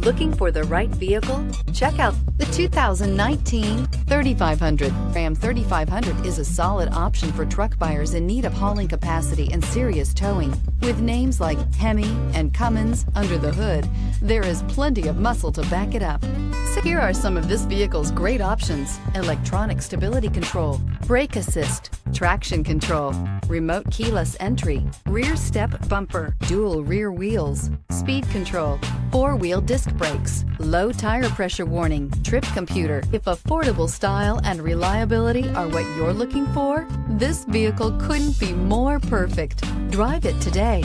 Looking for the right vehicle? Check out the 2019 3500. Ram 3500 is a solid option for truck buyers in need of hauling capacity and serious towing. With names like Hemi and Cummins under the hood, there is plenty of muscle to back it up. So here are some of this vehicle's great options: electronic stability control, brake assist, traction control, remote keyless entry, rear step bumper, dual rear wheels, speed control, four-wheel disc brakes, low tire pressure warning, trip computer. If affordable style and reliability are what you're looking for, this vehicle couldn't be more perfect. Drive it today.